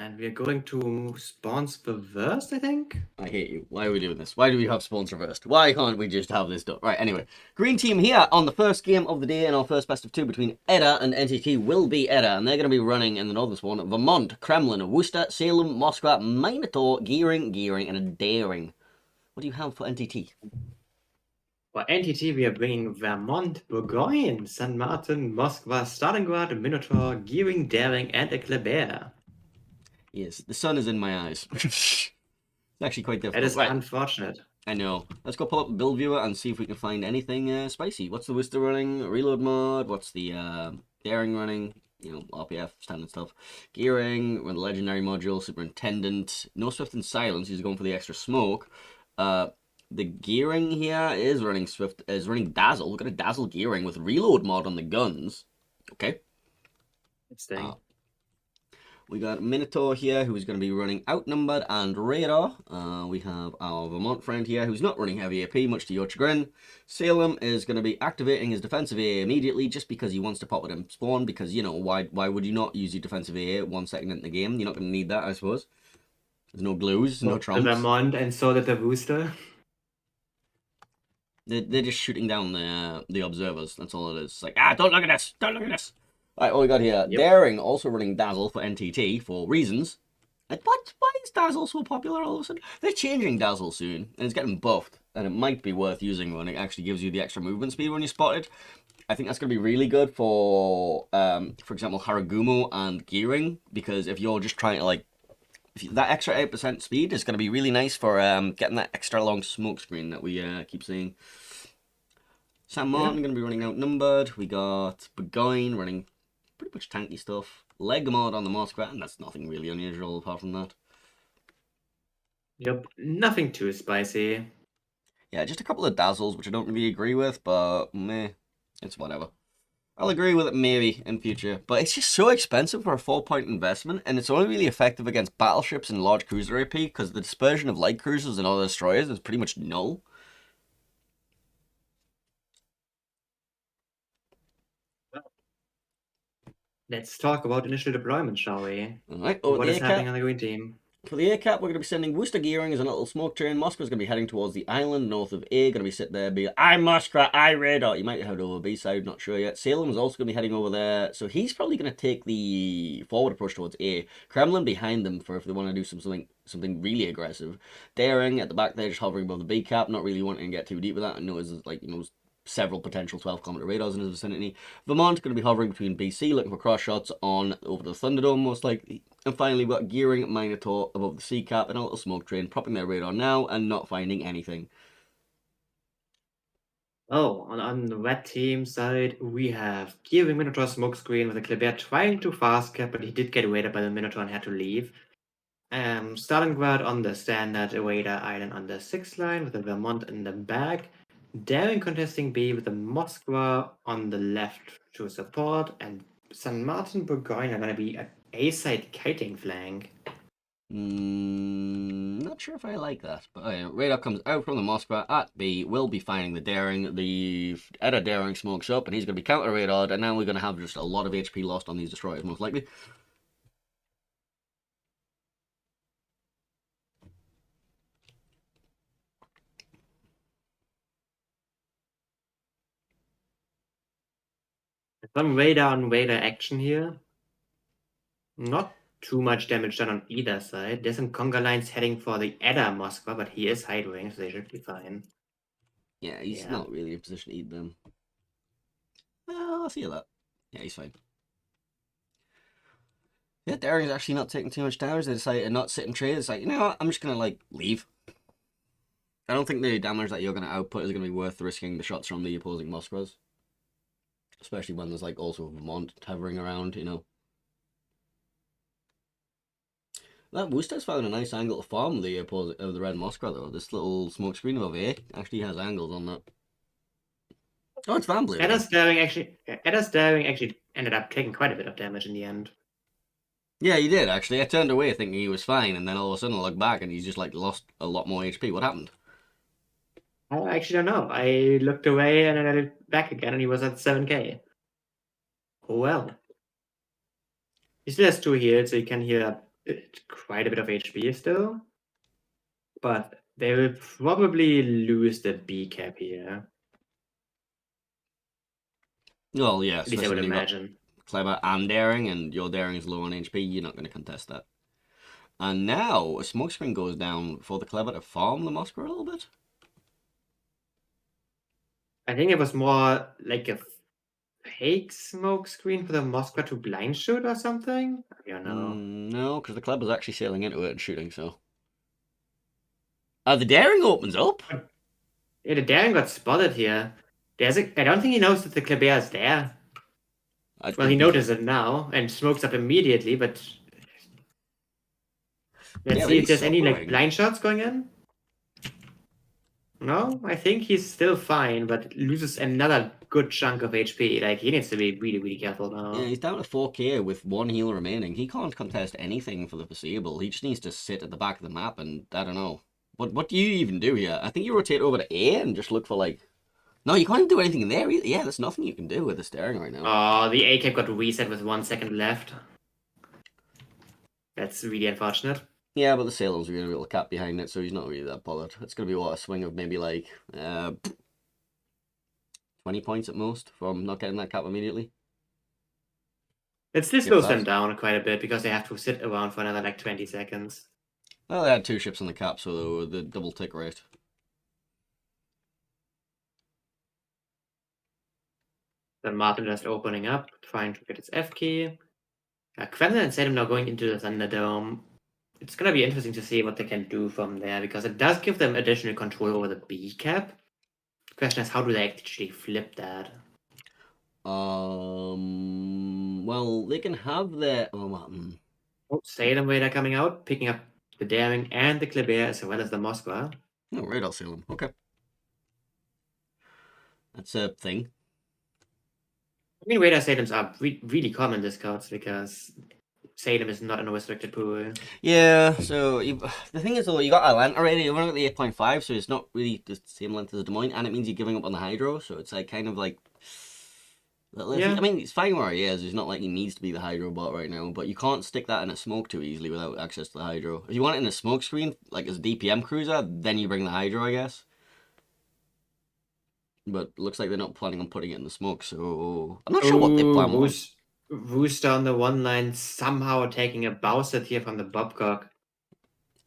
And we're going to spawns reversed, I think? I hate you. Why are we doing this? Why do we have spawns reversed? Why can't we just have this done? Right, anyway. Green team here on the first game of the day in our first best of two between EDDA and NTT will be EDDA, and they're going to be running in the northern spawn Vermont, Kremlin, Worcester, Salem, Moscow, Minotaur, Gearing, and a Daring. What do you have for NTT? For NTT, we are bringing Vermont, Burgoyne, San Martin, Moskva, Stalingrad, Minotaur, Gearing, Daring, and a Kleber. Yes, the sun is in my eyes. It's actually quite That difficult. is Right, unfortunate. I know. Let's go pull up the build viewer and see if we can find anything spicy. What's the Worcester running? Reload mod. What's the Daring running? You know, RPF, standard stuff. Gearing, with the legendary module, Superintendent. No Swift and Silence, he's going for the extra smoke. The Gearing here is running Dazzle. We've got a Dazzle Gearing with Reload mod on the guns. Okay. Interesting. We got Minotaur here, who's going to be running Outnumbered and Radar. We have our Vermont friend here, who's not running Heavy AP, much to your chagrin. Salem is going to be activating his defensive AA immediately, just because he wants to pop it in spawn, because, you know, why would you not use your defensive AA 1 second into the game? You're not going to need that, I suppose. There's no glues, no trumps. The Vermont, and so did the Worcester. They're just shooting down the observers, that's all it is. It's like, don't look at this, don't look at this. Alright, what we got here? Yep. Daring also running Dazzle for NTT for reasons. Why is Dazzle so popular all of a sudden? They're changing Dazzle soon, and it's getting buffed, and it might be worth using when it actually gives you the extra movement speed when you spot it. I think that's going to be really good for example, Haragumo and Gearing, because if you're just trying to, like, that extra 8% speed is going to be really nice for getting that extra long smoke screen that we keep seeing. San Martin going to be running Outnumbered. We got Burgoyne running pretty much tanky stuff. Leg mod on the Moskva, and that's nothing really unusual apart from that. Yep, nothing too spicy. Yeah, just a couple of dazzles, which I don't really agree with, but meh, it's whatever. I'll agree with it maybe in future, but it's just so expensive for a 4-point investment, and it's only really effective against battleships and large cruiser AP, because the dispersion of light cruisers and other destroyers is pretty much null. Let's talk about initial deployment, shall we? Alright, What is happening on the green team? For the A cap, we're going to be sending Worcester Gearing as a little smoke train. Moscow's going to be heading towards the island north of A. Going to be sitting there, be like, I'm Moscow, I Radar. You might head over B side, not sure yet. Salem is also going to be heading over there, so he's probably going to take the forward approach towards A. Kremlin behind them for if they want to do something really aggressive. Daring at the back there, just hovering above the B cap, not really wanting to get too deep with that. I know it's like, you know, several potential 12-kilometer radars in his vicinity. Vermont going to be hovering between BC, looking for cross shots on over the Thunderdome, most likely. And finally, we've got Gearing, Minotaur above the sea cap, and a little smoke train, propping their radar now and not finding anything. Oh, on the red team side, we have Gearing Minotaur smokescreen with a Kleber trying to fast cap, but he did get raided by the Minotaur and had to leave. Stalingrad on the standard radar island on the 6th line with the Vermont in the back. Daring contesting B with the Moskva on the left to support, and San Martin Burgoyne are going to be an A-side kiting flank. Not sure if I like that, but radar comes out from the Moskva at B, will be finding the Daring. The EDDA Daring smokes up, and he's going to be counter radared, and now we're going to have just a lot of HP lost on these destroyers, most likely. Some radar on radar action here. Not too much damage done on either side. There's some conga lines heading for the EDDA Moskva, but he is high range, so they should be fine. Yeah, he's not really in position to eat them. Well, I feel that. Yeah, he's fine. Yeah, Daring's actually not taking too much damage. They decided to not sit and trade. It's like, you know what, I'm just going to, like, leave. I don't think the damage that you're going to output is going to be worth risking the shots from the opposing Moskvas. Especially when there's, like, also Vermont hovering around, you know. That Worcester's found a nice angle to farm the red Moskva, though. This little smoke screen over here actually has angles on that. Oh, it's Van Blue. EDDA's Daring actually ended up taking quite a bit of damage in the end. Yeah, he did, actually. I turned away thinking he was fine, and then all of a sudden I looked back and he's just, like, lost a lot more HP. What happened? I actually don't know. I looked away and then I looked back again and he was at 7k. Oh well. He still has 2 heals, so he can heal up quite a bit of HP still. But they will probably lose the B cap here. Well, yeah, At least I especially would when you've got imagine. clever and daring, and your daring is low on HP, you're not going to contest that. And now a smoke screen goes down for the clever to farm the Moskva a little bit. I think it was more like a fake smoke screen for the Moskva to blind shoot or something. I don't know. No, because the clever's actually sailing into it and shooting. So, the daring opens up. Yeah, the daring got spotted here. I don't think he knows that the Kleber is there. Well, he noticed it now and smokes up immediately, but let's Yeah, but see if he's there's any like suffering. blind shots going in. No, I think he's still fine, but loses another good chunk of HP. Like, he needs to be really, really careful Yeah, now. he's down to 4k with one heal remaining. He can't contest anything for the foreseeable. He just needs to sit at the back of the map and I don't know. What do you even do here? I think you rotate over to A and just look for like. No, you can't even do anything in there either. Yeah, there's nothing you can do with the staring right now. Oh, the A cap got reset with 1 second left. That's really unfortunate. Yeah, but the Salem's going to be able to cap behind it, so he's not really that bothered. It's going to be what, a swing of maybe like 20 points at most from not getting that cap immediately. It still If slows that. them down quite a bit because they have to sit around for another like 20 seconds. Well, they had 2 ships on the cap, so the double tick rate. Then Martin just opening up, trying to get his F key. Kremlin and Salem now going into the Thunderdome. It's gonna be interesting to see what they can do from there because it does give them additional control over the B cap. The question is, how do they actually flip that? Well, they can have their. Oh, Salem Raider coming out, picking up the Daring and the Kleber as well as the Moskva. No, radar Salem. Okay. That's a thing. I mean, Raider Salems are really common discards because Salem is not in a restricted pool. Yeah, so the thing is though, you got Atlanta already, you've only got the 8.5, so it's not really the same length as Des Moines, and it means you're giving up on the Hydro, so it's like kind of like. Yeah. I mean, it's fine where he is. It's not like he needs to be the Hydro bot right now, but you can't stick that in a smoke too easily without access to the Hydro. If you want it in a smoke screen, like as a DPM cruiser, then you bring the Hydro, I guess. But looks like they're not planning on putting it in the smoke, so I'm not sure what their plan was. Rooster on the one line somehow taking a Bowser here from the Bobcock.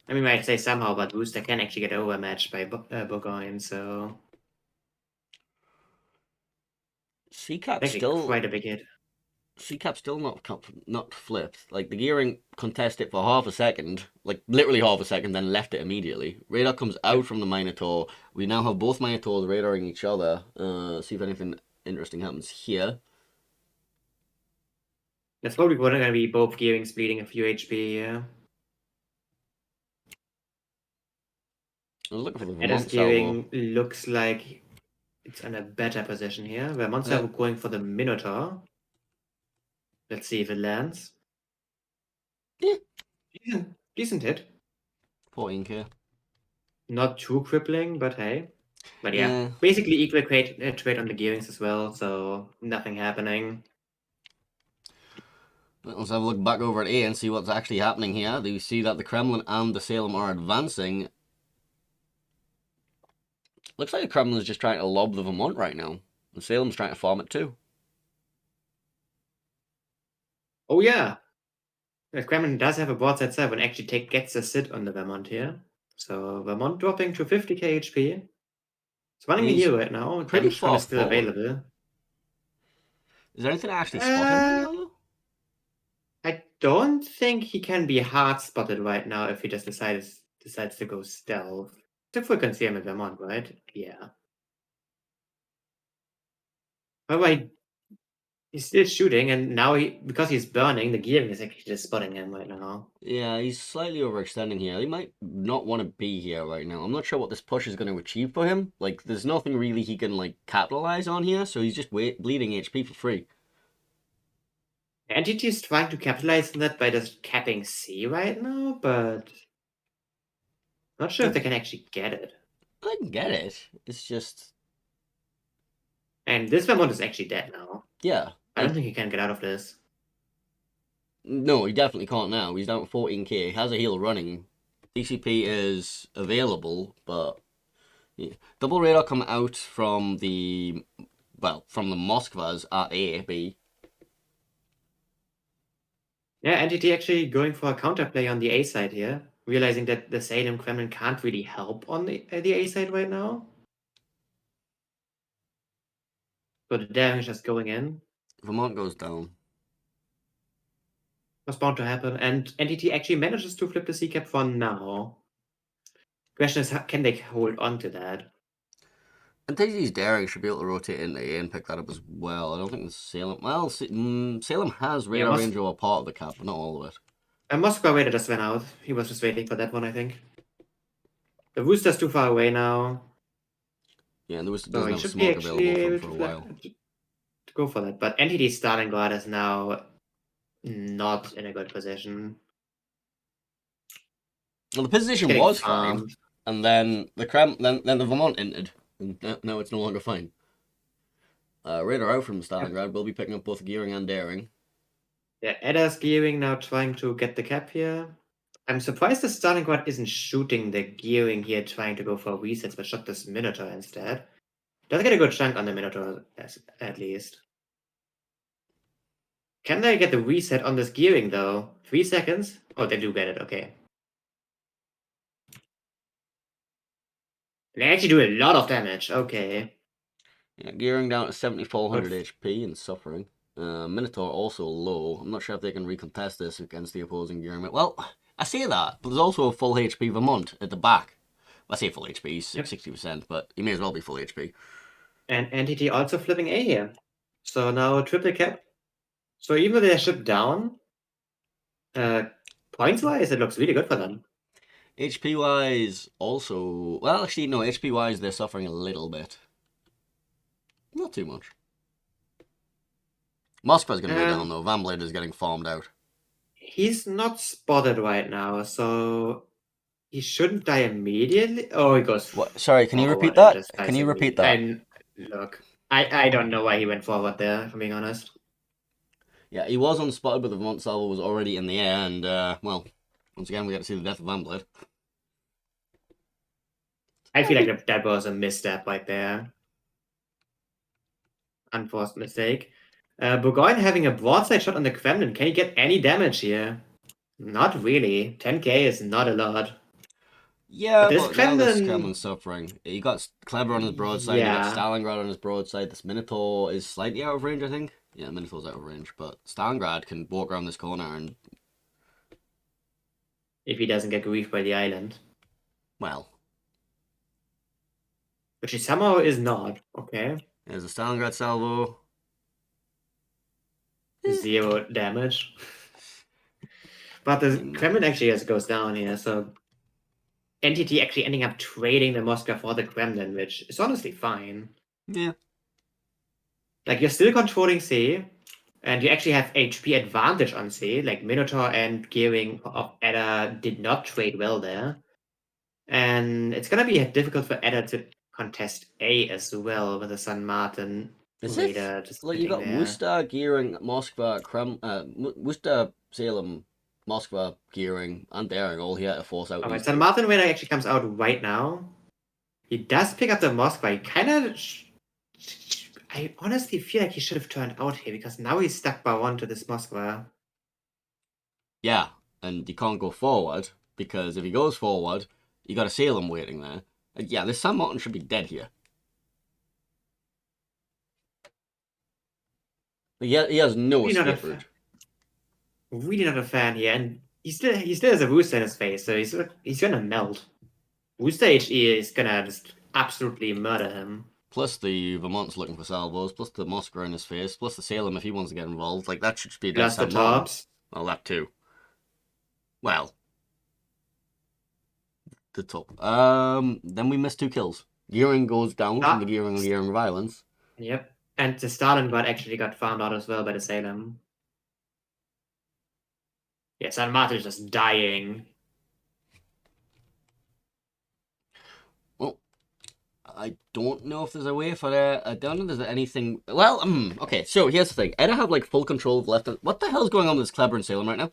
I mean, I'd say somehow, but Rooster can actually get overmatched by Burgoyne, so. CCAP Actually, still quite a big hit. CCAP still not flipped. Like the gearing contested for half a second, like literally half a second, then left it immediately. Radar comes out from the Minotaur. We now have both Minotaurs radaring each other. See if anything interesting happens here. That's probably going to be both gearings bleeding a few HP, yeah. I was looking for the Edda's Vermont salvo. gearing looks like it's in a better position here. Vermont salvo going for the Minotaur. Let's see if it lands. Yeah. Decent hit. 14k. Not too crippling, but hey. But yeah, Yeah. basically equal trade on the gearings as well, so nothing happening. Let's have a look back over at A and see what's actually happening here. Do you see that the Kremlin and the Salem are advancing? Looks like the Kremlin is just trying to lob the Vermont right now. The Salem's trying to farm it too. Oh yeah, the Kremlin does have a board set 7, actually gets a sit on the Vermont here. So Vermont dropping to 50k HP. It's running a heal right now. Pretty Damage con far is still forward. available. Is there anything to actually spot him right now, though? I don't think he can be hard spotted right now if he just decides to go stealth. Except for concealment Vermont, right? Yeah. However, he's still shooting, and now because he's burning, the gearing is actually just spotting him right now. Yeah, he's slightly overextending here. He might not want to be here right now. I'm not sure what this push is going to achieve for him. Like, there's nothing really he can, like, capitalize on here, so he's just bleeding HP for free. NTT is trying to capitalize on that by just capping C right now, but not sure if they can actually get it. I can get it. It's just... And this Vermont is actually dead now. Yeah. I don't think he can get out of this. No, he definitely can't now. He's down to 14k. He has a heal running. DCP is available, but yeah. Double radar come out from the Moskvas at A, B. Yeah, NTT actually going for a counterplay on the A side here, realizing that the Salem Kremlin can't really help on the A side right now. So the damage is going in. Vermont goes down. Was bound to happen, and NTT actually manages to flip the C cap for now. Question is, can they hold on to that? And TT's daring should be able to rotate into A and pick that up as well. I don't think the Salem. Well, Salem has Yeah, radar range over part of the cap, but not all of it. Moscow Raider just went out. He was just waiting for that one, I think. The Rooster's too far away now. Yeah, and the So doesn't he have a should be smoke actually available for him able for a to, while. to go for that. But NTT Stalingrad is now not in a good position. Well, the position Getting was fine, farmed. and then the then the Vermont entered, and now it's no longer fine. Radar out from Stalingrad will be picking up both gearing and daring. Yeah, EDDA's gearing now trying to get the cap here. I'm surprised the Stalingrad isn't shooting the gearing here, trying to go for resets, but shot this Minotaur instead. Does get a good chunk on the Minotaur, at least. Can they get the reset on this gearing, though? 3 seconds? Oh, they do get it, okay. They actually do a lot of damage, okay. Yeah, gearing down to 7400 But HP and suffering. Minotaur also low. I'm not sure if they can recontest this against the opposing gearing. Well, I say that, but there's also a full HP Vermont at the back. I say full HP, he's yep. 60%, but he may as well be full HP. And NTT also flipping A here. So now triple cap. So even though they're shipped down, points-wise, it looks really good for them. HP wise, also. Well, actually, no, HP wise, they're suffering a little bit. Not too much. Moskva's going to go down, though. Van Blade is getting farmed out. He's not spotted right now, so he shouldn't die immediately. Oh, he goes What? Sorry, can you repeat forward and that? just Can dies you repeat immediately. that? And look, I don't know why he went forward there, if I'm being honest. Yeah, he was unspotted, but the Vermont salvo was already in the air, and, well, once again, we get to see the death of Van Blade. I feel like that was a misstep right there. Unforced mistake. Burgoyne having a broadside shot on the Kremlin. Can he get any damage here? Not really. 10k is not a lot. But Yeah, this but now this Kremlin... Kremlin's suffering. He got Kleber on his broadside, he got Yeah. Stalingrad on his broadside. This Minotaur is slightly out of range, I think. Yeah, Minotaur's out of range, but Stalingrad can walk around this corner and, If he doesn't get griefed by the island. well, Which he somehow is not. Okay. there's a Stalingrad salvo. 0 damage. But the Kremlin actually just goes down here, so NTT actually ending up trading the Moscow for the Kremlin, which is honestly fine. Yeah. Like, you're still controlling C, and you actually have HP advantage on C, like Minotaur and Gearing of EDDA did not trade well there. And it's gonna be difficult for EDDA to contest A as well with the San Martin Is it? Raider just Like, you sitting got there. Worcester, Gearing, Moskva, Worcester, Salem, Moskva, Gearing, and Daring all here to force out Alright, these San two. Martin Raider actually comes out right now. He does pick up the Moskva. He kind of... I honestly feel like he should have turned out here, because now he's stuck by one to this Moskva. Yeah, and he can't go forward, because if he goes forward, you got a Salem waiting there. And yeah, this Sam Martin should be dead here. He has no Really not escape a route. really not a fan here, and he still has a Rooster in his face, so he's gonna melt. Rooster HE is gonna just absolutely murder him. Plus the Vermont's looking for salvos, plus the Moskva in his face, plus the Salem if he wants to get involved. Like, that should be a dead Plus the Sam Martin. tops. Well, that too. Well, the top. Then we miss 2 kills. Gearing goes down from the Gearing violence. Yep. And the Stalingrad actually got found out as well by the Salem. Yeah, San Martin is just dying. Well, I don't know if there's a way for I don't know if there's anything. Well, okay. So here's the thing. Edda have like full control of left. What the hell's going on with this Clever and Salem right now?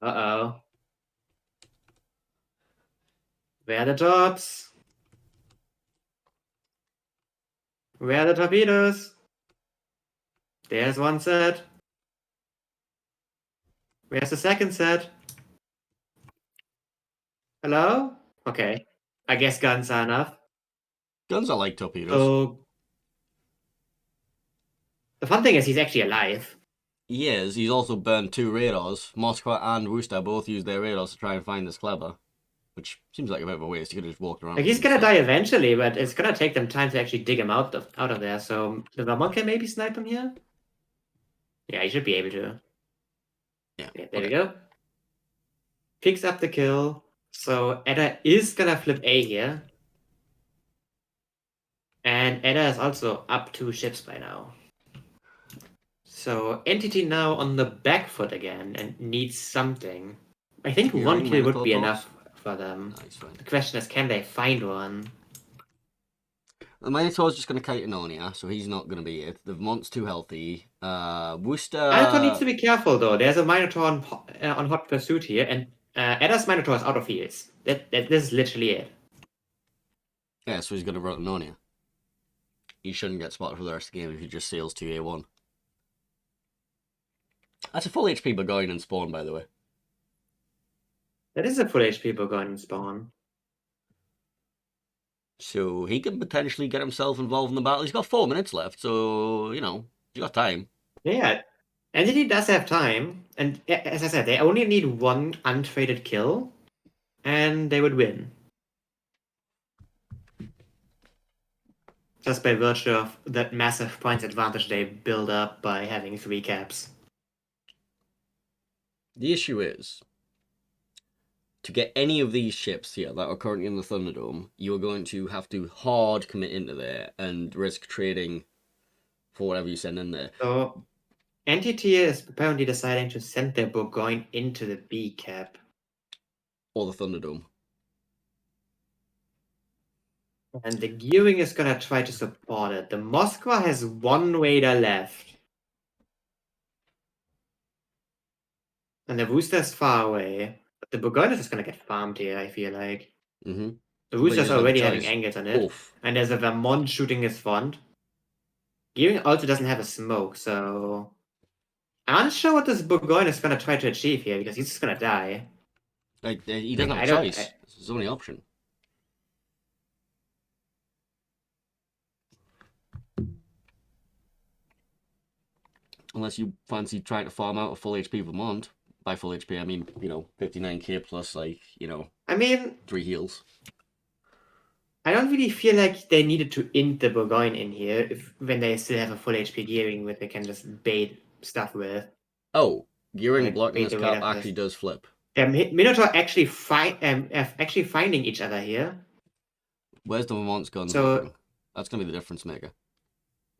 Uh-oh. Where are the jobs? Where are the torpedoes? There's one set. Where's the second set? Hello? Okay. I guess guns are enough. Guns are like torpedoes. So the fun thing is he's actually alive. He is. He's also burned 2 radars. Moskva and Worcester both used their radars to try and find this Clever, which seems like a bit of a waste. You could have just walked around. Like, he's gonna die eventually, but it's gonna take them time to actually dig him out of there. So the Vermont can maybe snipe him here. Yeah, he should be able to. Yeah. There we go. Picks up the kill. So Edda is gonna flip A here. And Edda is also up 2 ships by now. So NTT now on the back foot again and needs something. I think one kill would be enough for them. Nice, fine. The question is, can they find one? The Minotaur's just going to kite Anonia, so he's not going to be it. The Vermont's too healthy. Worcester... Minotaur needs to be careful, though. There's a Minotaur on hot pursuit here, and Edda's Minotaur is out of fields. This is literally it. Yeah, so he's going to run Anonia. He shouldn't get spotted for the rest of the game if he just sails to A1. That's a full HP Burgoyne and Spawn, by the way. That is a full HP Burgoyne and Spawn. So he can potentially get himself involved in the battle. He's got 4 minutes left, so, you know, he's got time. Yeah, NTT does have time, and as I said, they only need 1 untraded kill, and they would win. Just by virtue of that massive points advantage they build up by having 3 caps. The issue is, to get any of these ships here that are currently in the Thunderdome, you are going to have to hard commit into there and risk trading for whatever you send in there. So, NTT is apparently deciding to send their Burgoyne into the B cap. Or the Thunderdome. And the Gearing is gonna try to support it. The Moskva has 1 raider left. And the Worcester is far away. But the Burgoyne is just gonna get farmed here, I feel like. Mm-hmm. The Worcester is already having angles on it. Oof. And there's a Vermont shooting his front. Gearing also doesn't have a smoke, so... I'm not sure what this Burgoyne is gonna try to achieve here, because he's just gonna die. Like, he doesn't have a choice. It's his only option. Unless you fancy trying to farm out a full HP Vermont. By full HP, I mean, you know, 59k plus, like, you know... I mean... 3 heals. I don't really feel like they needed to int the Burgoyne in here when they still have a full HP Gearing that they can just bait stuff with. Oh, Gearing Like, blocking this bait the cap radar actually does flip. Minotaur actually finding each other here. Where's the Vermont's guns So- looking? That's going to be the difference maker.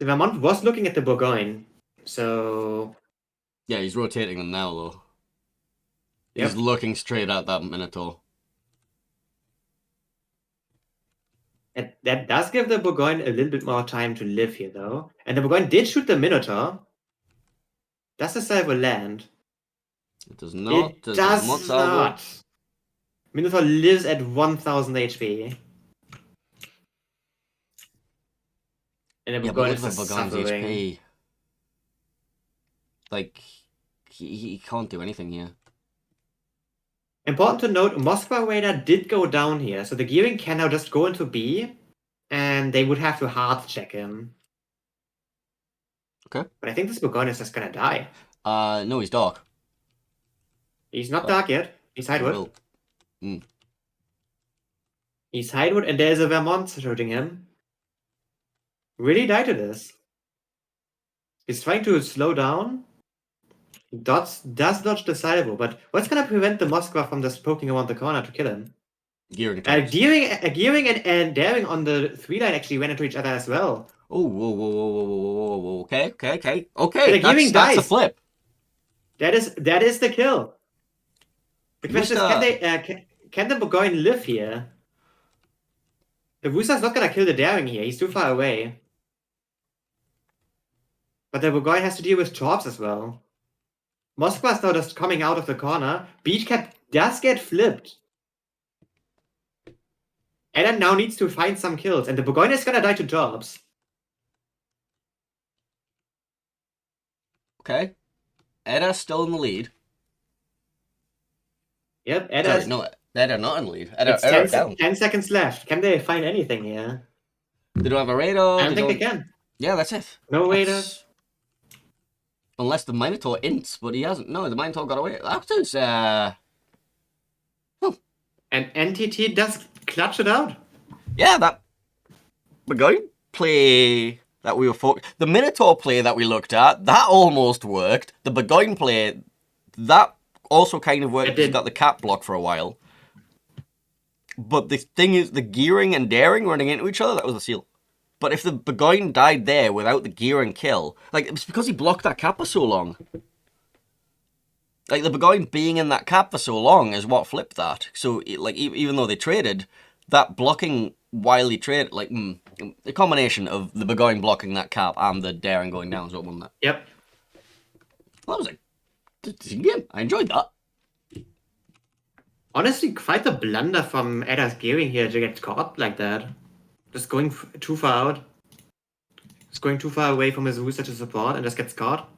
The Vermont was looking at the Burgoyne, so... Yeah, he's rotating them now, though. Yep. He's looking straight at that Minotaur. And that does give the Burgoyne a little bit more time to live here, though. And the Burgoyne did shoot the Minotaur. Does the salvo land? It does not. It does not. Minotaur lives at 1000 HP. And the Yeah, but Burgoyne look is at the just Burgoyne's suffering. HP. Like, he can't do anything here. Important to note, Moskva Raider did go down here, so the Gearing can now just go into B, and they would have to hard check him. Okay. But I think this Burgoyne is just gonna die. No, he's dark. He's not dark yet. He's Hidewood. Will. He's Hidewood, and there's a Vermont shooting him. Really die to this. He's trying to slow down. Does dodge the salvo, but what's gonna prevent the Moskva from just poking around the corner to kill him? Gearing attacks. Gearing and Daring on the 3 line actually ran into each other as well. Oh, whoa. Okay. The Gearing That's a dies. flip. That is the kill. The question is, can the Burgoyne live here? The Wusa's not gonna kill the Daring here. He's too far away. But the Burgoyne has to deal with Torps as well. Moskva's now just coming out of the corner. Beachcap does get flipped. Edda now needs to find some kills, and the Burgoyne is gonna die to Torps. Okay. Edda's still in the lead. Yep, Edda. Sorry, no, Edda not in the lead. It's Edda down. 10 seconds left. Can they find anything here? They don't have a radar. I don't think they can. Yeah, that's it. No That's... radar. Unless the Minotaur ints, but he hasn't. No, the Minotaur got away. That was, And NTT does clutch it out. Yeah, that Burgoyne play that we were the Minotaur play that we looked at, that almost worked. The Burgoyne play, that also kind of worked. He got the cap block for a while. But the thing is, the gearing and daring running into each other, that was a seal. But if the Burgoyne died there without the gearing kill, like, it's because he blocked that cap for so long. Like, the Burgoyne being in that cap for so long is what flipped that. So, like, even though they traded, that blocking while he traded, like, the combination of the Burgoyne blocking that cap and the daring going down is what won that. Yep. Well, that was a decent game. I enjoyed that. Honestly, quite a blunder from Edda's gearing here to get caught like that. Just going too far out. Just going too far away from his Wusa to support and just gets caught.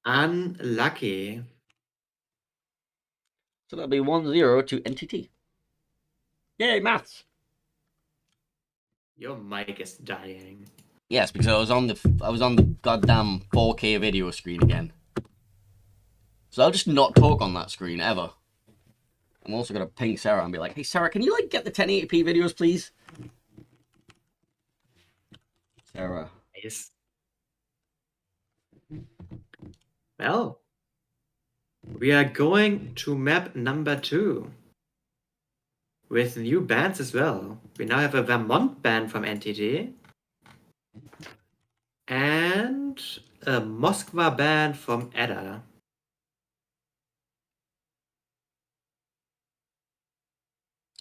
Unlucky. So that'll be 1-0 to NTT. Yay, maths! Your mic is dying. Yes, because I was on the goddamn 4K video screen again. So I'll just not talk on that screen ever. I'm also gonna ping Sarah and be like, "Hey Sarah, can you like get the 1080p videos, please?" Sarah. Nice. Well, we are going to map number 2. With new bands as well. We now have a Vermont band from NTT. And a Moskva band from EDDA.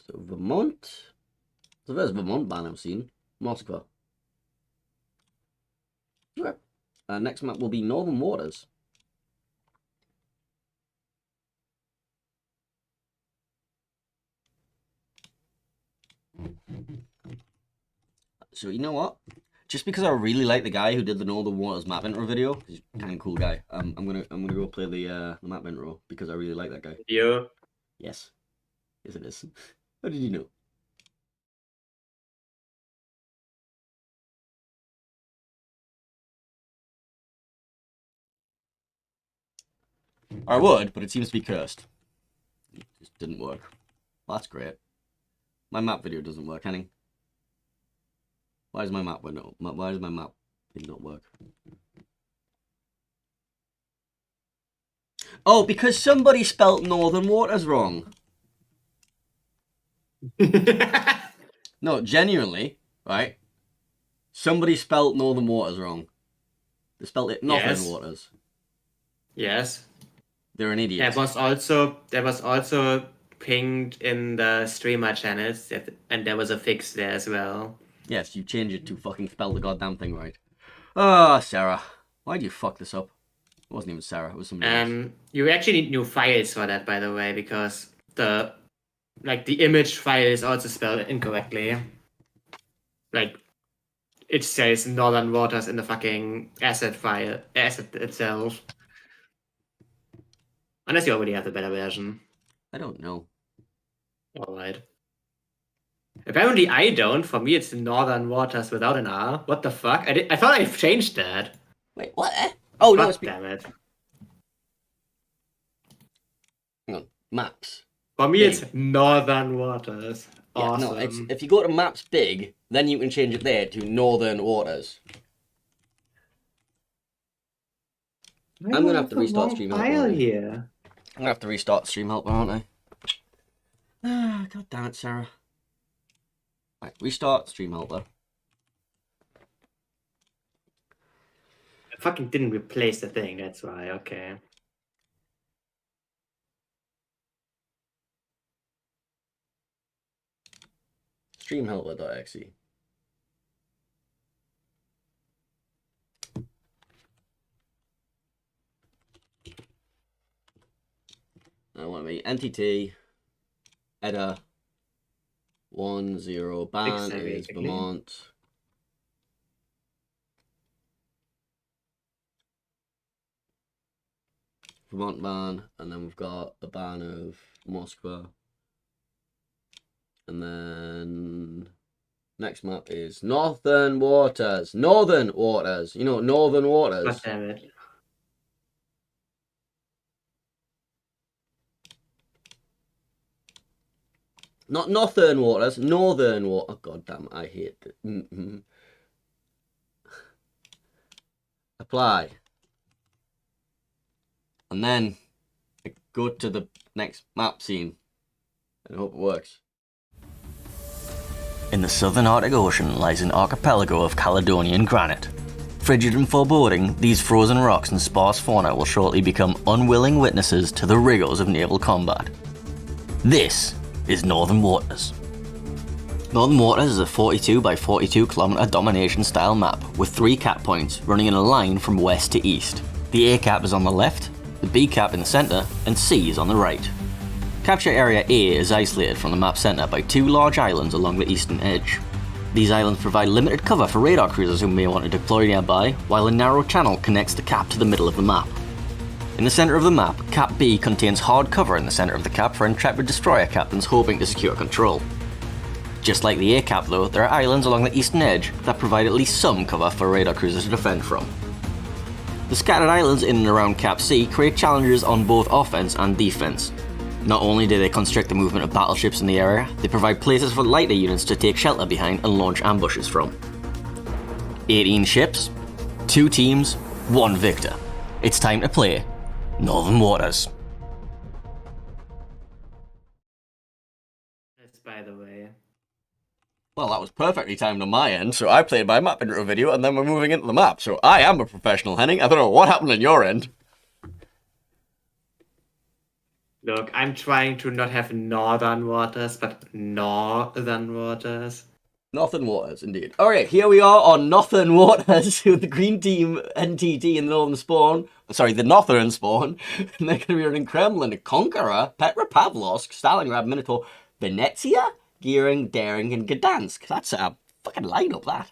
So Vermont. It's the first Vermont band I've seen. Moskva. Okay. Next map will be Northern Waters. So you know what? Just because I really like the guy who did the Northern Waters map intro video, he's a kind of cool guy. I'm gonna go play the map intro because I really like that guy. Video. Yes, yes it is. How did you know? I would, but it seems to be cursed. It just didn't work. Well, that's great. My map video doesn't work, Henning. Why does my map window? Why does my map thing not work? Oh, because somebody spelt Northern Waters wrong. No, genuinely, right? Somebody spelt Northern Waters wrong. They spelled it Northern Waters. Yes. They're an idiot. There was also pinged in the streamer channels, and there was a fix there as well. Yes, you changed it to fucking spell the goddamn thing right. Ah, Sarah. Why'd you fuck this up? It wasn't even Sarah, it was somebody else. You actually need new files for that, by the way, because the image file is also spelled incorrectly. Like, it says Northern Waters in the fucking asset itself. Unless you already have the better version. I don't know. Alright. Apparently I don't. For me, it's Northern Waters without an R. What the fuck? I thought I changed that. Wait, what? Oh, no, it's... Damn it. Hang on. Maps. For me, it's Northern Waters. Awesome. Yeah, no, it's, if you go to Maps Big, then you can change it there to Northern Waters. I'm going to have to restart Stream Helper. Here. I'm going to have to restart Stream Helper, aren't I? Ah, god damn it, Sarah. Right, restart Stream Helper. I fucking didn't replace the thing, that's why, okay. streamhelper.exe. I want to be NTT EDDA 10 ban is Vermont. Vermont ban, and then we've got a ban of Moscow. And then next map is Northern Waters. Northern Waters. You know, Northern Waters. God damn it. Not Northern Waters, Northern Waters. Oh, God damn, I hate it. Apply. And then I go to the next map scene. And I hope it works. In the southern Arctic Ocean lies an archipelago of Caledonian granite. Frigid and foreboding, these frozen rocks and sparse fauna will shortly become unwilling witnesses to the rigors of naval combat. This is Northern Waters. Northern Waters is a 42 by 42 kilometer domination style map with 3 cap points running in a line from west to east. The A cap is on the left, the B cap in the centre, and C is on the right. Capture Area A is isolated from the map centre by 2 large islands along the eastern edge. These islands provide limited cover for radar cruisers who may want to deploy nearby, while a narrow channel connects the cap to the middle of the map. In the centre of the map, Cap B contains hard cover in the centre of the cap for intrepid destroyer captains hoping to secure control. Just like the A cap though, there are islands along the eastern edge that provide at least some cover for radar cruisers to defend from. The scattered islands in and around Cap C create challenges on both offense and defense. Not only do they constrict the movement of battleships in the area, they provide places for lighter units to take shelter behind and launch ambushes from. 18 ships, 2 teams, 1 victor. It's time to play Northern Waters. That's by the way. Well, that was perfectly timed on my end, so I played my map intro video and then we're moving into the map. So I am a professional, Henning. I don't know what happened on your end. Look, I'm trying to not have Northern Waters, but Northern Waters. Northern Waters, indeed. Alright, here we are on Northern Waters with the green team NTT in the Northern Spawn. Sorry, the Northern Spawn. And they're going to be running Kremlin, Conqueror, Petropavlovsk, Stalingrad, Minotaur, Venezia, Gearing, Daring, and Gdansk. That's a fucking lineup, that.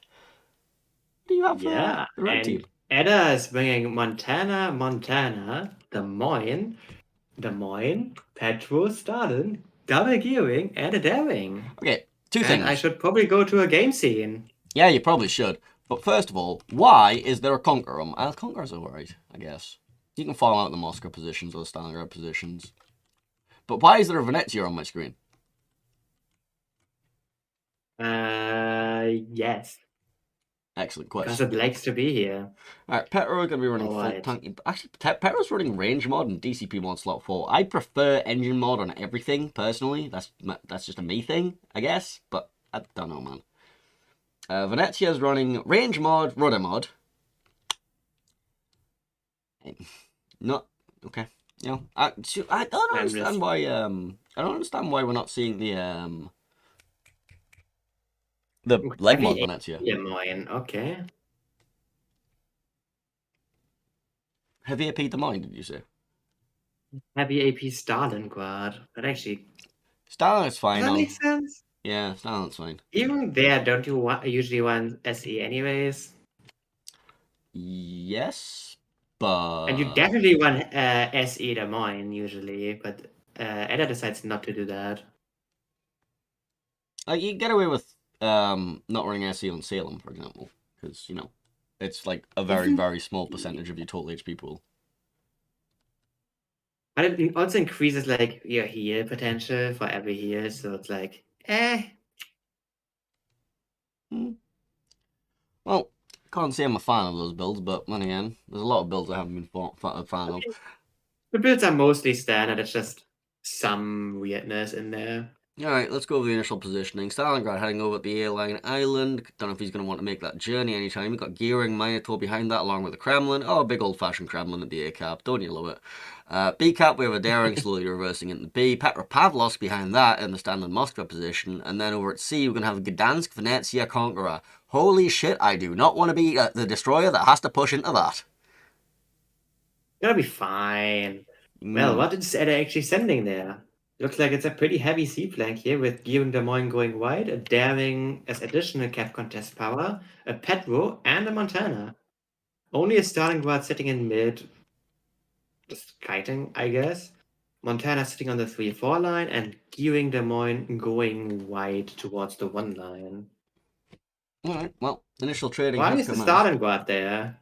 What do you have for the red team? EDDA is bringing Montana, Des Moines, Petro, Stalin, double gearing, and a daring. Okay, 2 things. I should probably go to a game scene. Yeah, you probably should. But first of all, why is there a Conqueror? Conqueror's alright, I guess. You can follow out the Moscow positions or the Stalingrad positions. But why is there a Venezia on my screen? Yes. Excellent question. Because it likes to be here. Alright, Petro is going to be running full tanky. Actually, Petro's running range mod and DCP mod slot 4. I prefer engine mod on everything, personally. That's just a me thing, I guess. But I don't know, man. Venezia's running range mod, rudder mod. Not okay. You know, I don't understand why. I don't understand why we're not seeing the leg mod Venezia. Yeah, mine. Okay. Heavy AP Des Moines, did you say? Heavy AP Stalingrad. But actually, Stalin's fine. Does that make sense? Yeah, Stalin's fine. Even there, don't you usually want SE anyways? Yes, but... And you definitely want SE Des Moines usually, but EDDA decides not to do that. You get away with not running SE on Salem, for example, because, you know, it's like a very, very small percentage of your total HP pool. But it also increases like your heal potential for every heal, so it's like, Well, can't say I'm a fan of those builds, but then again, there's a lot of builds I haven't been a fan of. The builds are mostly standard, it's just some weirdness in there. Alright, let's go over the initial positioning. Stalingrad heading over at the A-line island. Don't know if he's going to want to make that journey anytime. We've got Gearing, Mayatol behind that, along with the Kremlin. Oh, a big old-fashioned Kremlin at the A-cap. Don't you love it? B-cap, we have a Daring slowly reversing into B. Petropavlovsk behind that in the standard Moscow position. And then over at C, we're going to have Gdansk, Venezia, Conqueror. Holy shit, I do not want to be the destroyer that has to push into that. Gonna be fine. Well, Mm. what is EDDA actually sending there? Looks like it's a pretty heavy sea flank here with Gearing Des Moines going wide, a Daring as additional cap contest power, a Petro, and a Montana. Only a Stalingrad sitting in mid, just kiting, I guess. Montana sitting on the 3-4 line, and Gearing Des Moines going wide towards the 1 line. Alright, well, initial trading Why has is the commenced. Stalingrad there?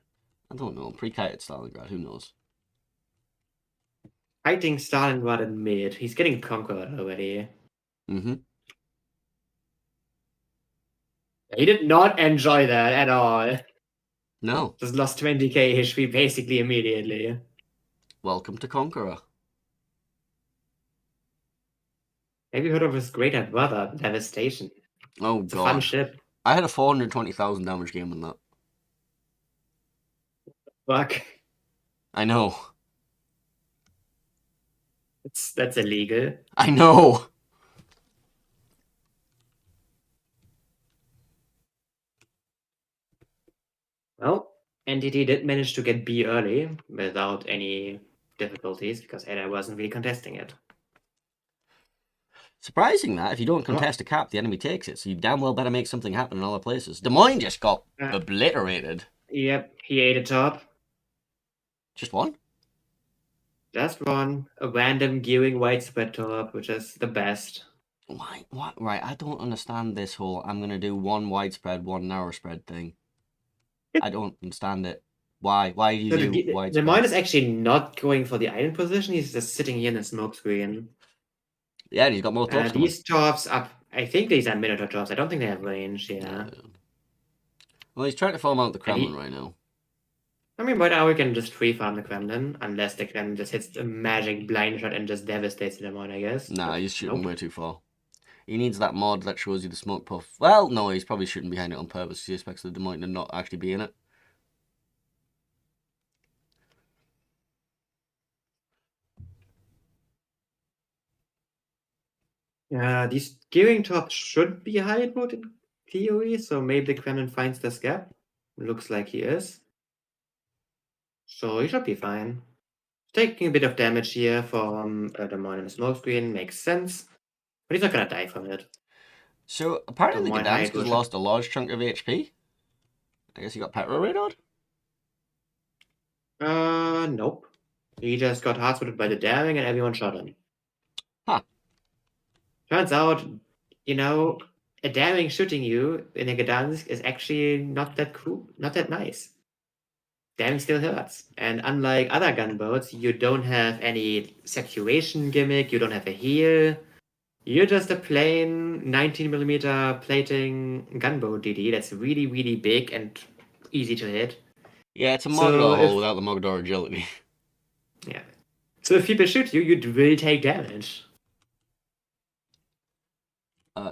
I don't know, pre-kited Stalingrad, who knows? Fighting Stalingrad in mid. He's getting conquered already. Mm-hmm. He did not enjoy that at all. No. Just lost 20k HP basically immediately. Welcome to Conqueror. Have you heard of his greater brother, Devastation? Oh It's a fun god. ship. I had a 420,000 damage game in that. Fuck. I know. That's illegal. I know! Well, NTT did manage to get B early without any difficulties because EDDA wasn't really contesting it. Surprising that if you don't contest a cap, the enemy takes it, so you damn well better make something happen in other places. Des Moines just got obliterated. Yep, he ate a top. Just one? Just one. A random gearing widespread top, which is the best. Why? What? Right, I don't understand this whole I'm going to do one widespread, one narrow spread thing. I don't understand it. Why? Why do you So do the widespread? mine is actually not going for the island position. He's just sitting here in the smoke screen. Yeah, and he's got more tops coming. These tops up. I think these are Minotaur tops. I don't think they have range. Yeah. Well, he's trying to farm out the Kremlin right now. I mean, right now we can just free farm the Kremlin, unless the Kremlin just hits a magic blind shot and just devastates the demon, I guess. Nah, But he's shooting nope. way too far. He needs that mod that shows you the smoke puff. Well, no, he's probably shooting behind it on purpose. He expects the Des Moines to not actually be in it. These gearing tops should be high mode in theory, so maybe the Kremlin finds this gap. Looks like he is. So he should be fine. Taking a bit of damage here from the mine in the smoke screen makes sense, but he's not gonna die from it. So apparently Des Moines Gdansk has Hydro lost a large chunk of HP. I guess he got Petro radar. Nope. He just got hard-spotted by the daring and everyone shot him. Huh. Turns out, you know, a daring shooting you in a Gdansk is actually not that cool, not that nice. Daring still hurts. And unlike other gunboats, you don't have any saturation gimmick, you don't have a heal. You're just a plain 19mm plating gunboat DD that's really, really big and easy to hit. Yeah, it's a So Mogador hull if- without the Mogador agility. Yeah. So if people shoot you, you will take damage.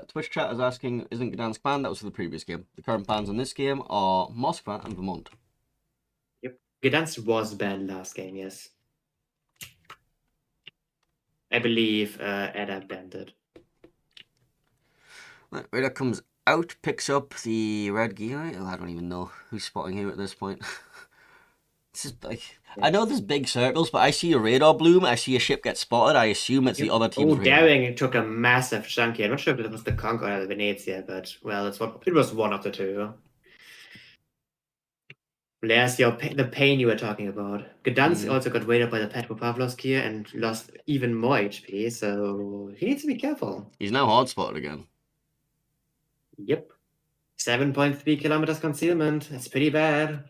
Twitch chat is asking, isn't Gdansk banned? That was for the previous game. The current bans in this game are Moskva and Vermont. Yep. Gdansk was banned last game, yes. I believe EDDA banned it. Right, Radar comes out, picks up the red gear. Oh, I don't even know who's spotting who at this point. This is like, I know there's big circles, but I see a radar bloom, I see a ship get spotted, I assume it's the other team's radar. Daring took a massive chunk here. I'm not sure if it was the Conqueror or the Venezia, but well, it was one of the two. There's the pain you were talking about. Gdansk also got raided by the Petropavlovsk here and lost even more HP, so he needs to be careful. He's now hard spotted again. Yep. 7.3 kilometers concealment. That's pretty bad.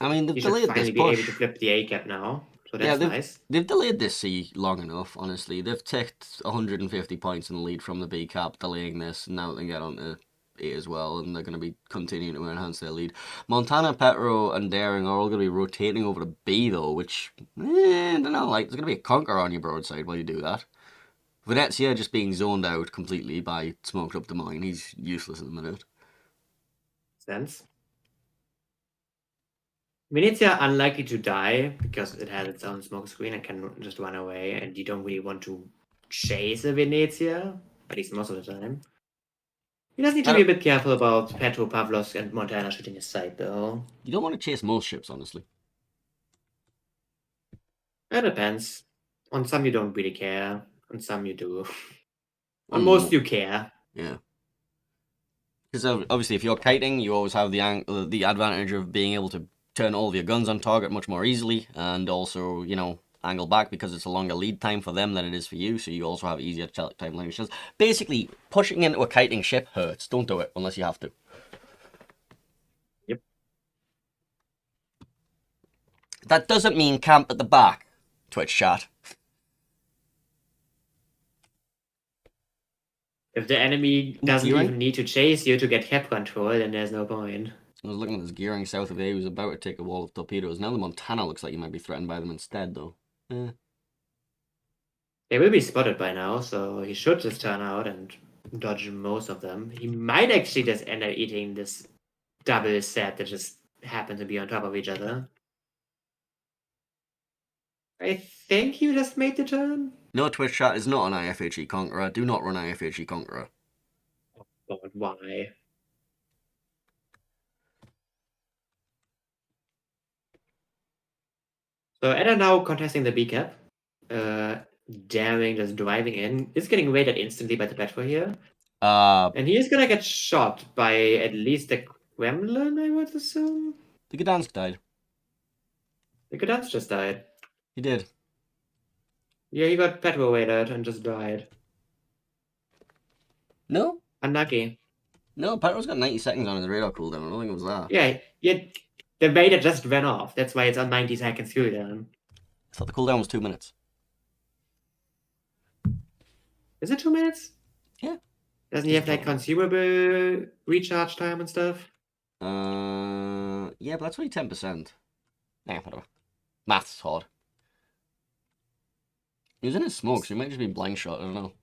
I mean, they've He should delayed this finally be able to push. flip the A cap now, so Yeah, that's nice. they've delayed this C long enough, honestly. They've ticked 150 points in the lead from the B cap, delaying this, and now they can get on to A as well, and they're going to be continuing to enhance their lead. Montana, Petro, and Daring are all going to be rotating over to B, though, which, I don't know, like, there's going to be a conqueror on your broadside while you do that. Venezia just being zoned out completely by smoked up Des Moines. He's useless at the minute. Sense. Venezia unlikely to die because it has its own smoke screen and can just run away, and you don't really want to chase a Venezia, at least most of the time. He does need to be a bit careful about Petro, Pavlovsk, and Montana shooting his side, though. You don't want to chase most ships, honestly. It depends. On some you don't really care, on some you do. On most you care. Yeah. Because obviously, if you're kiting, you always have the advantage of being able to turn all of your guns on target much more easily, and also, you know, angle back because it's a longer lead time for them than it is for you, so you also have easier time landing shots. Basically, pushing into a kiting ship hurts. Don't do it unless you have to. Yep. That doesn't mean camp at the back, Twitch chat. If the enemy doesn't even need to chase you to get cap control, then there's no point. I was looking at this gearing south of A. He was about to take a wall of torpedoes. Now the Montana looks like you might be threatened by them instead, though. They will be spotted by now, so he should just turn out and dodge most of them. He might actually just end up eating this double set that just happen to be on top of each other. I think you just made the turn. No, Twitch chat is not an IFHE Conqueror. Do not run IFHE Conqueror. Oh God, why? So EDDA now contesting the B cap. Daring just driving in. Is getting raided instantly by the Petro here. And he is gonna get shot by at least the Kremlin, I would assume. The Gdansk died. The Gdansk just died. He did. Yeah, he got Petro raided and just died. No? Unlucky. No, Petro's got 90 seconds on his radar cooldown. I don't think it was that. Yeah, the raider just ran off. That's why it's on 90 seconds cooldown. I thought the cooldown was 2 minutes. Is it 2 minutes? Yeah. Doesn't he have like consumable recharge time and stuff? Yeah, but that's only 10%. Yeah, whatever. Math's hard. He was in his smoke, so he might just be blank shot. I don't know.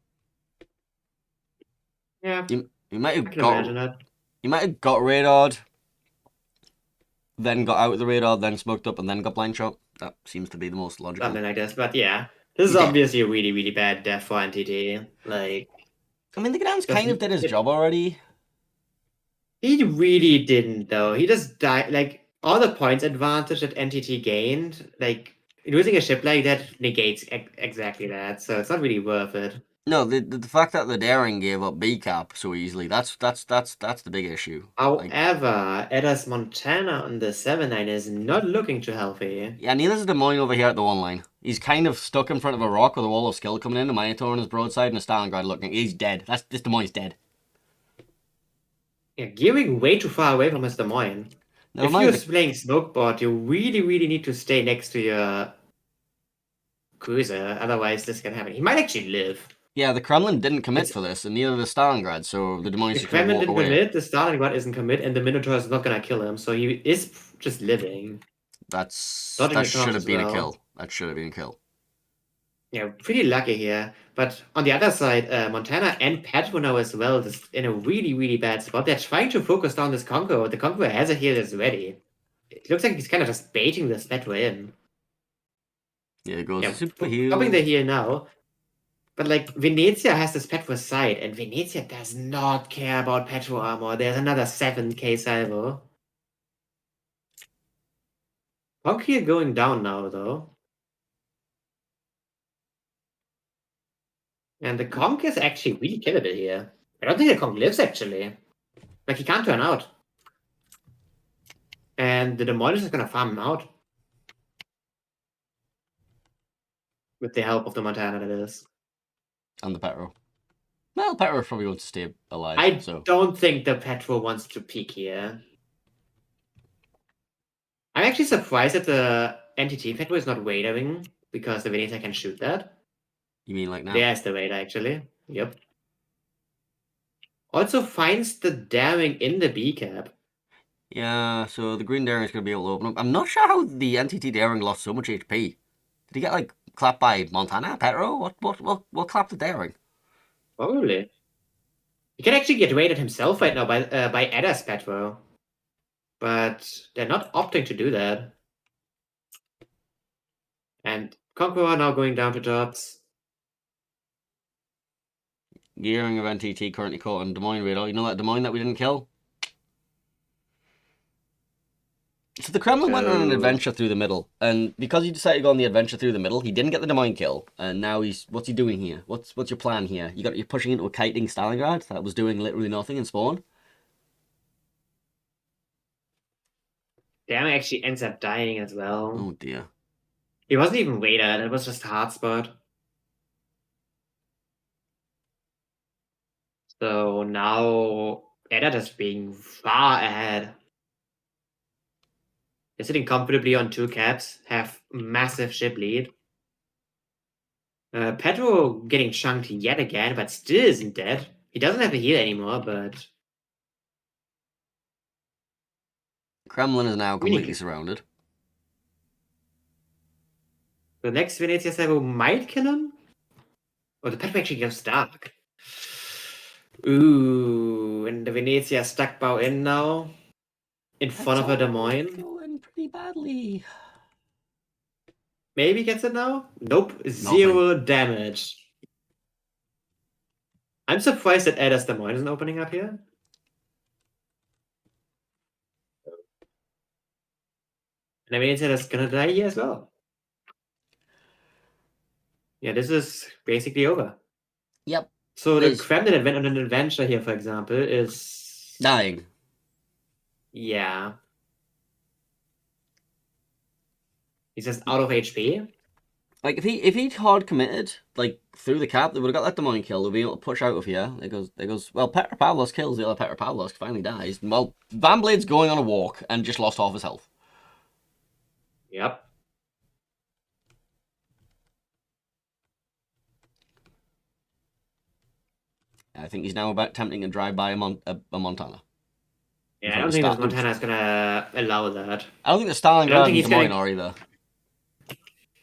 Yeah. He might have imagine that. He might have got radared, then got out of the radar, then smoked up, and then got blind shot. That seems to be the most logical. Something like this, but yeah. This is obviously a really, really bad death for NTT. Like, I mean, the Gdansk kind of did his job already. He really didn't, though. He just died. Like, all the points advantage that NTT gained, like, losing a ship like that negates exactly that, so it's not really worth it. No, the fact that the Daring gave up B cap so easily, that's the big issue. However, EDDA's Montana on the 7-9 is not looking too healthy. Yeah, neither is Des Moines over here at the 1 line. He's kind of stuck in front of a rock with a wall of skill coming in, a Minotaur on his broadside, and a Stalingrad looking. He's dead. This Des Moines dead. Yeah, gearing way too far away from his Des Moines. If you're playing Smokebot, you really, really need to stay next to your cruiser, otherwise this can happen. He might actually live. Yeah, the Kremlin didn't commit for this, and neither did Stalingrad, so the Des Moines The Kremlin didn't commit, the Stalingrad isn't commit, and the Minotaur is not gonna kill him, so he is just living. That should have been a kill. That should have been a kill. Yeah, pretty lucky here. But on the other side, Montana and Petro now as well, just in a really, really bad spot. They're trying to focus down this Conqueror. The Conqueror has a heal that's ready. It looks like he's kind of just baiting this Petro in. Yeah, it goes super heal. Stopping the heal now. But like, Venezia has this Petro side, and Venezia does not care about Petro armor. There's another 7k salvo. Conk here going down now, though. And the Conk is actually really killable here. I don't think the Conk lives, actually. Like, he can't turn out. And the Demolish is gonna farm him out. With the help of the Montana, that is. And the Petro. Well, Petro probably wants to stay alive. I don't think the Petro wants to peek here. I'm actually surprised that the NTT Petro is not radering, because the Venezia can shoot that. You mean like now? There's the radar, actually. Yep. Also finds the daring in the B cap. Yeah, so the green daring is going to be able to open up. I'm not sure how the NTT daring lost so much HP. Did he get like clapped by Montana, Petro? What clapped the daring? Probably. He can actually get raided himself right now by EDDA's Petro. But they're not opting to do that. And Conqueror now going down to jobs. Gearing of NTT currently caught on Des Moines radar. You know that Des Moines that we didn't kill? So the Kremlin went on an adventure through the middle, and because he decided to go on the adventure through the middle, he didn't get the Des Moines kill, and now what's he doing here? What's your plan here? You're pushing into a kiting Stalingrad that was doing literally nothing in spawn. Daring actually ends up dying as well. Oh dear. He wasn't even raided, it was just hard spot. So now EDDA is being far ahead. They're sitting comfortably on 2 caps, have massive ship lead. Petro getting chunked yet again, but still isn't dead. He doesn't have a heal anymore, but... Kremlin is now completely surrounded. The next Venezia Servo might kill him? Oh, the Petro actually goes dark. Ooh, and the Venezia stuck bow in now. In front of a Des Moines. Going pretty badly. Maybe gets it now? Nope, 0 damage. I'm surprised that EDDA's Des Moines isn't opening up here. And I mean, it's gonna die here as well. Yeah, this is basically over. Yep. So the Kremlin that went on an adventure here, for example, is... dying. Yeah. He's just out of HP. Like if he'd hard committed like through the cap, they would have got that Des Moines kill. They'd be able to push out of here. It goes. Well, Petropavlovsk kills the other Petropavlovsk. Finally dies. Well, Van Blade's going on a walk and just lost half his health. Yep. I think he's now about attempting to drive by a Montana. Yeah, I don't think Montana's gonna allow that. I don't think the Stalingrad and Des Moines are either.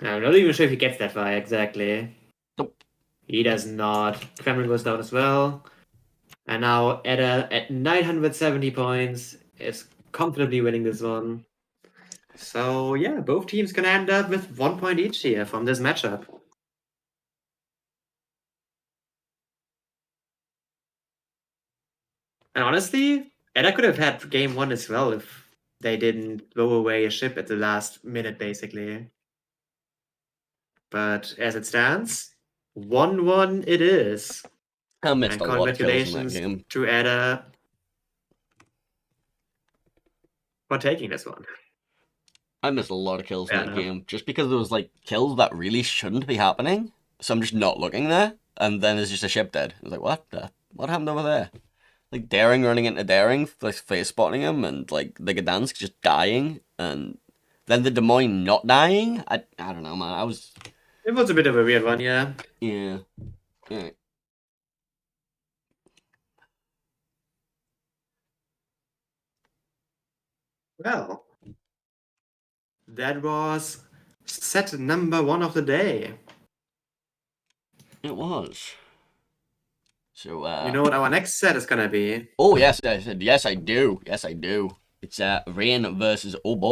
I'm not even sure if he gets that far exactly. Nope. He does not. Kremlin goes down as well. And now EDDA at 970 points is comfortably winning this one. So yeah, both teams gonna end up with 1 point each here from this matchup. And honestly, EDDA could have had game 1 as well if they didn't blow away a ship at the last minute, basically. But as it stands, 1-1 it is. I missed a lot of kills in that game. To EDDA for taking this one. I missed a lot of kills in that game just because there was like kills that really shouldn't be happening. So I'm just not looking there, and then there's just a ship dead. I was like, what happened over there? Like Daring running into Daring, like face spotting him, and like the Gdansk just dying, and then the Des Moines not dying. I don't know, man. It was a bit of a weird one, yeah. Yeah. Yeah. Well, that was set number 1 of the day. It was. So, you know what our next set is gonna be? Oh, yes, I do. Yes, I do. It's Rain versus Oh Boy.